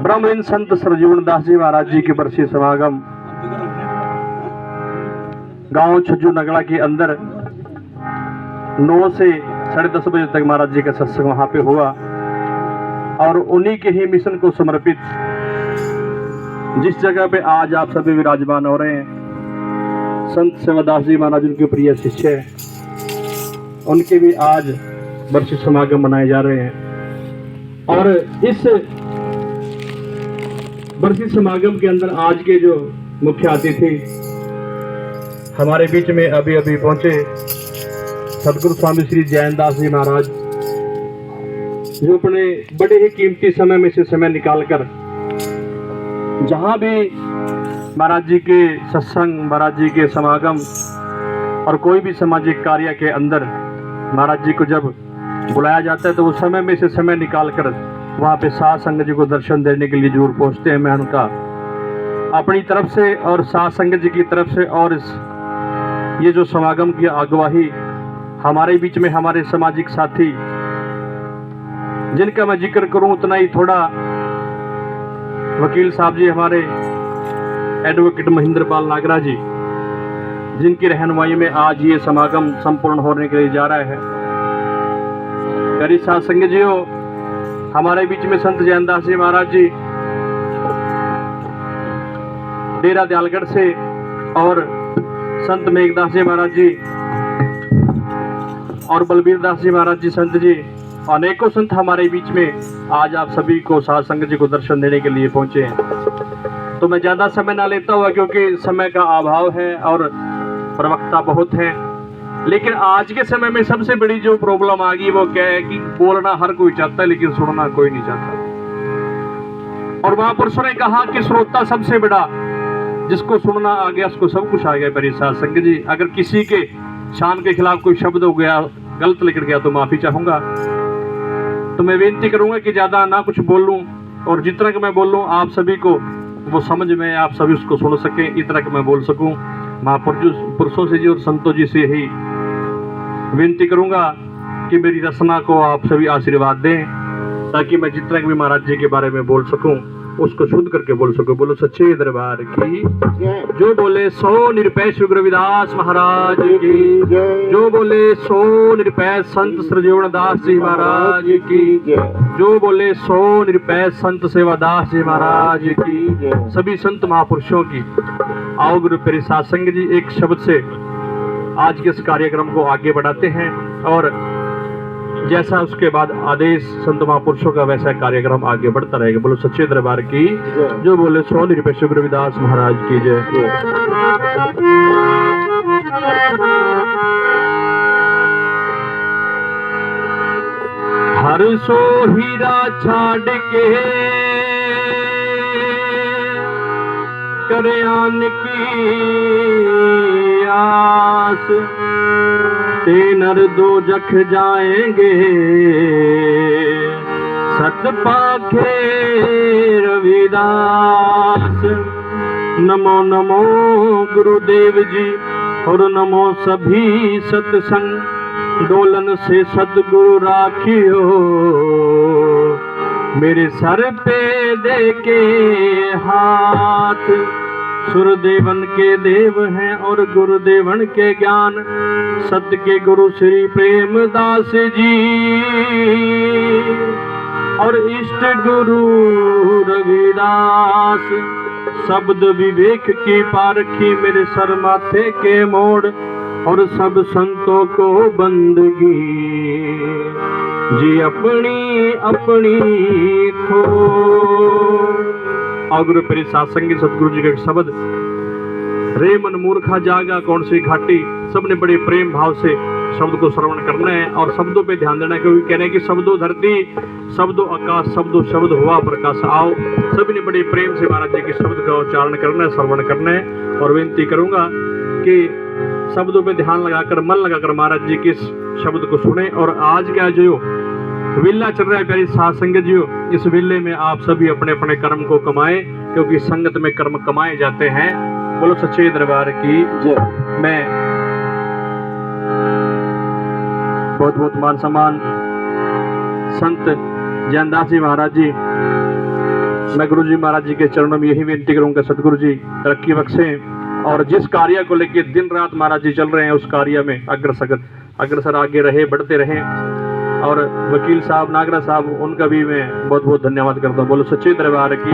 ब्रह्मलीन संत सरजीवन दास जी महाराज जी के बरसी समागम गांव छज्जू नगड़ा के अंदर 9 से 10:30 बजे तक महाराज जी का सत्संग वहां पे हुआ और उन्हीं के ही मिशन को समर्पित जिस जगह पे आज आप सभी विराजमान हो रहे हैं, संत सेवादास जी महाराज उनके प्रिय शिष्य हैं, उनके भी आज बरसी समागम मनाए जा रहे हैं। और इस बरसी समागम के अंदर आज के जो मुख्य अतिथि हमारे बीच में अभी अभी पहुंचे सदगुरु स्वामी श्री जैनदास जी महाराज, जो अपने बड़े ही कीमती समय में से समय निकालकर जहां भी महाराज जी के सत्संग, महाराज जी के समागम और कोई भी सामाजिक कार्य के अंदर महाराज जी को जब बुलाया जाता है तो उस समय में से समय निकालकर वहां पे साध संगत जी को दर्शन देने के लिए जरूर पहुंचते हैं। मैं उनका अपनी तरफ से और साध संगत जी की तरफ से और ये जो समागम की अगुवाई हमारे बीच में हमारे सामाजिक साथी, जिनका मैं जिक्र करूं उतना ही थोड़ा, वकील साहब जी हमारे एडवोकेट महेंद्र पाल नागरा जी, जिनकी रहनुमाई में आज ये समागम संपूर्ण होने के लिए जा रहा है। प्यारी साध संगत जी हो, हमारे बीच में संत जैनदास जी महाराज जी डेरा दयालगढ़ से और संत मेघदास जी महाराज जी और बलबीर दास जी महाराज जी, संत जी अनेकों संत हमारे बीच में आज आप सभी को साध संगत जी को दर्शन देने के लिए पहुंचे हैं। तो मैं ज्यादा समय ना लेता हुआ, क्योंकि समय का अभाव है और प्रवक्ता बहुत हैं, लेकिन आज के समय में सबसे बड़ी जो प्रॉब्लम आ गई वो क्या है कि बोलना हर कोई चाहता है लेकिन सुनना कोई नहीं चाहता। और महापुरुषों ने कहा कि श्रोता सबसे बड़ा, जिसको सुनना आ गया उसको सब कुछ आ गया। मेरी साध संगत जी, अगर किसी के शान के खिलाफ कोई शब्द हो गया, गलत लिख गया तो माफी चाहूंगा। तो मैं विनती करूंगा कि ज्यादा ना कुछ बोल लूं और जितना कि मैं बोल लूं आप सभी को वो समझ में, आप सभी उसको सुन सके, इतना कि मैं बोल सकूं। महापुरुषों से जी और संतों जी से ही विनती करूंगा कि मेरी रचना को आप सभी आशीर्वाद दें, ताकि मैं जितना भी महाराज जी के बारे में बोल सकूं उसको शुद्ध करके बोल सकूं। बोलो सच्चे दरबार की, जो बोले सो निरपै श्री गुरु रविदास महाराज की, जो बोले सो निरपै संत सरजीवन दास जी महाराज की, जो बोले सो निरपै संत सेवादास जी महाराज की, सभी संत महापुरुषों की। आओ गुरु प्यारे साध संगत जी, एक शब्द से आज के इस कार्यक्रम को आगे बढ़ाते हैं और जैसा उसके बाद आदेश संत महापुरुषों का वैसा कार्यक्रम आगे बढ़ता रहेगा। बोलो सच्चे दरबार की, जो बोले सो निरपै श्री गुरु रविदास महाराज की जय। हर सो हीरा छाड़ के करे आन की आस, ते नर दो जख जाएंगे सत पाखे रविदास। नमो नमो गुरुदेव जी और नमो सभी सत्संग, डोलन से सतगुरु राखियो, मेरे सर पे दे के हाथ। सुरदेवन के देव हैं और गुरुदेवन के ज्ञान, सत्य के गुरु श्री प्रेमदास जी और इष्ट गुरु रविदास। शब्द विवेक की पारखी मेरे सर माथे के मोड़, और सब संतों को बंदगी जी अपनी अपनी थो। और गुरु प्यारे साध संगत सतगुरु जी का शब्द, रे मन मूर्खा जागा कौन सी घाटी। सबने बड़े प्रेम भाव से शब्द को श्रवण करना है और शब्दों पे ध्यान देना है, क्योंकि कह रहे हैं कि शब्दों धरती, शब्दों आकाश, शब्दों शब्द हुआ प्रकाश। आओ सभी ने बड़े प्रेम से महाराज जी के शब्द का उच्चारण करना है, श्रवण करना है। और विनती करूंगा कि शब्दों पे ध्यान लगाकर, मन लगाकर महाराज जी के शब्द को सुने। और आज का जो विल्ला चल रहा है प्यारी साध संगत जी, इस विल्ले में आप सभी अपने अपने कर्म को कमाएं, क्योंकि संगत में कर्म कमाए जाते हैं। बोलो सच्चे दरबार की जय। मैं बहुत बहुत मान सम्मान संत जैनदास जी महाराज जी मैं गुरु जी महाराज जी के चरणों में यही विनती करूंगा, सदगुरु जी तरक्की बख्शें और जिस कार्य को लेके दिन रात महाराज जी चल रहे हैं उस कार्य में अग्रसर आगे रहे, बढ़ते रहें। और वकील साहब नागरा साहब, उनका भी मैं बहुत बहुत धन्यवाद करता हूँ। बोलो सच्चे दरबार की।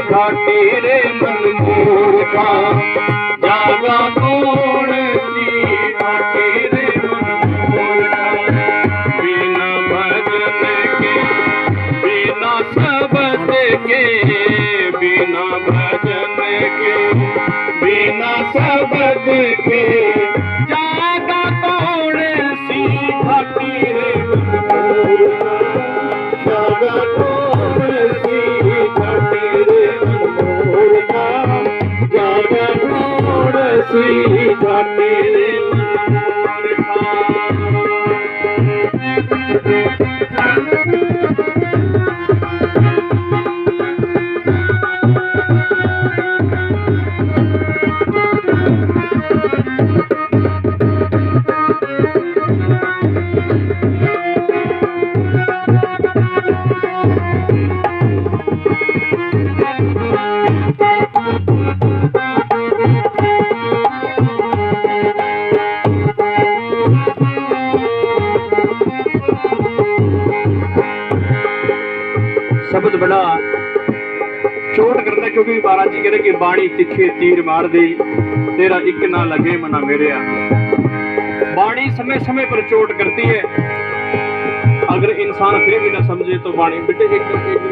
घाटी रे मन मूर्खा जागा कौन सी घाटी रे मन मूर्खा बिना भजन के बिना शब्द के बिना भजन के बिना शब्द के जागा कौन सी घाटी रे मन मूर्खा जागा कौन सी घाटी रे सी घाटी रे शब्द बड़ा चोट करता है, क्योंकि महाराज जी कह रहे कि बाणी तिखे तीर मार दे तेरा इक ना लगे मना मेरे। बाणी समय समय पर चोट करती है, अगर इंसान फिर भी ना समझे तो बाणी बेटे एक दिन छोड़ दे,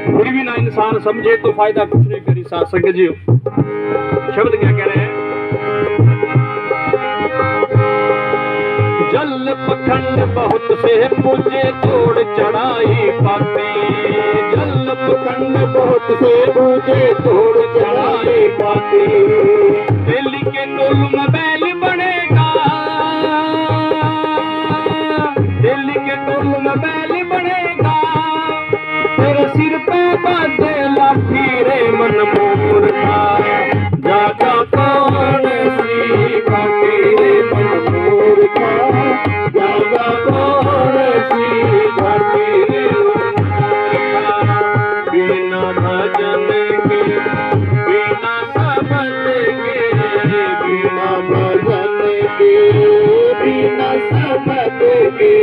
फिर भी ना इंसान समझे तो फायदा कुछ नहीं करी। साथ संगत जी शब्द क्या कह रहे हैं? जल पखंड बहुत से पूजे तोड़ चढ़ाई पाती, जल पखंड बहुत से पूजे तोड़ चढ़ाई पाती, दिल्ली के टोल में बैल बनेगा, दिल्ली के टोल में बैल बनेगा, तेरे सिर पे बाजे लाठी रे मन मूर्खा जागा कौन सी घाटी रे मन मूर्खा जागा कौन सी घाटी रे बिना भजन के बिना शब्द के बिना भजन के बिना शब्द के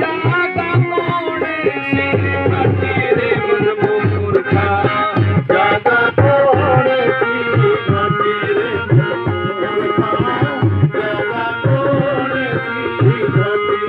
जागा कौन सी घाटी रे मन मूर्खा जागा कौन सी घाटी रे मन मूर्खा जागा कौन सी घाटी।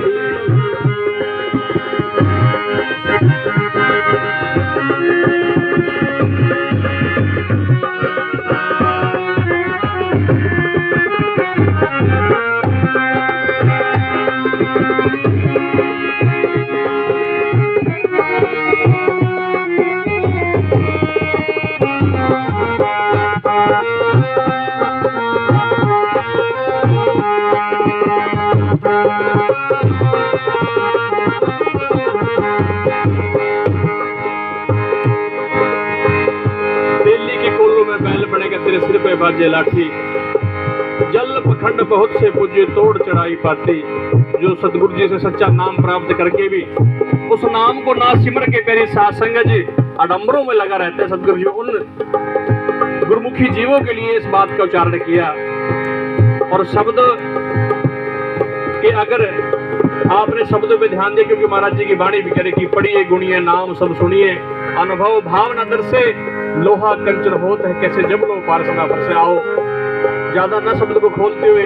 तेरे सिर पे बाजे लाठी, जल पखंड बहुत से पूजे तोड़ चढ़ाई पाती। जो सतगुरु जी से सच्चा नाम प्राप्त करके भी उस नाम को ना सिमर के मेरी साथ संगत जी आडंबरों में लगा रहते हैं। सतगुरु जी उन गुरुमुखी जीवों के लिए इस बात का उच्चारण किया। और शब्द के अगर आपने शब्दों पे ध्यान दिया, क्योंकि महाराज जी की वाणी भी करे कि पढ़िए गुणिए नाम सब सुनिए, अनुभव भाव न दर्शे लोहा कंचन होत है कैसे जब लो पारसना पर से आओ। ज्यादा न शब्द को खोलते हुए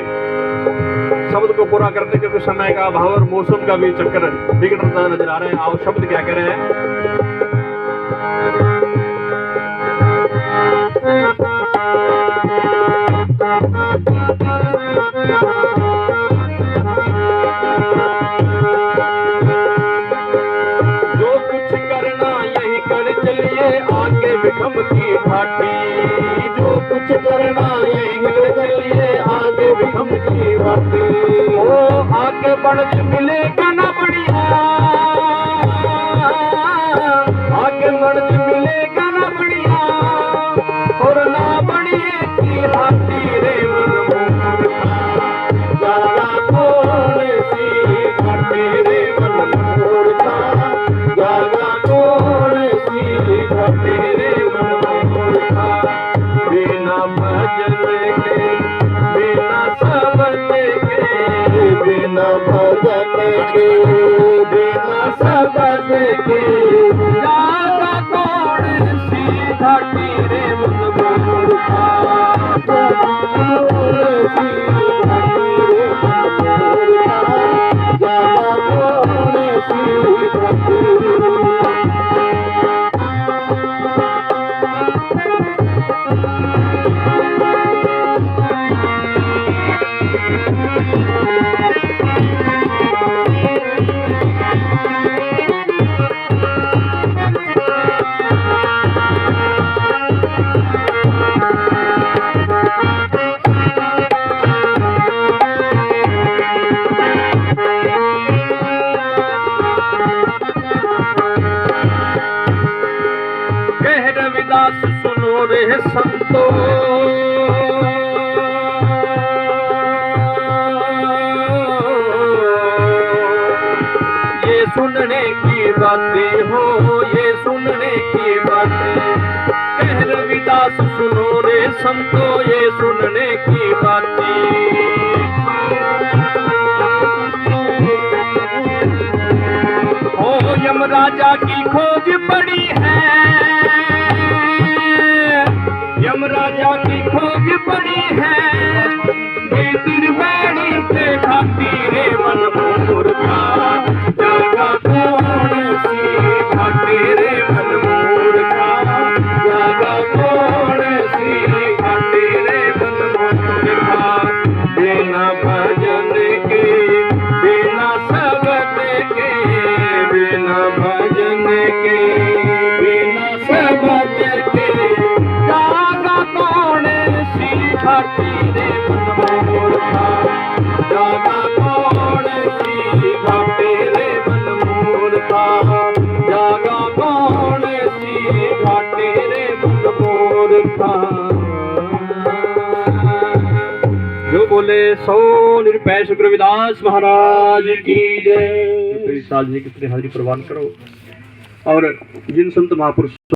शब्द को पूरा करते, क्योंकि समय का अभाव और मौसम का भी चक्कर बिगड़ता नजर आ रहे हैं। आओ शब्द क्या कह रहे हैं? आगे विक्रम की घाटी जो कुछ करना ये हिल चलिए आगे विक्रम की घाटी ओ आगे बढ़ के मिलेगा ना बढ़िया, आगे बढ़ के मिलेगा ना बढ़िया और ना बढ़िए की घाटी रे मनमोहन जागा कौन सी घाटी रे मनमोहन जागा कौन सी घाटी रे मनमोहन बिना भजन के बिना सबन के बिना भजन के बिना सबन के जागा कौन सी घाटी रे मनमोहन कह रविदास सुनो रे संतो ये सुनने की बातें हो ये सुनने की बातें कह रविदास सुनो रे संतो ये सुनने की बातें हो यमराजा की खोज पड़ी है यमराजा की खोज पड़ी है त्रिवेणी के घाटी रे मनमोहन जागा कौन सी घाटी रे मनमोहन जागा कौन सी घाटी रे मनमोहन बिना भजन के बिना सबन के बिना भजन के बिना सबन के जागा कौन सी घाटी रे मनमोहन जागा कौन सी घाटी रे मनमोहन जागा कौन सी घाटी रे मनमोहन जो बोले सो निरपै शुक्र रविदास महाराज की जय। तो इस साल जी कितने हाजिरी प्रवान करो और जिन संत महापुरुष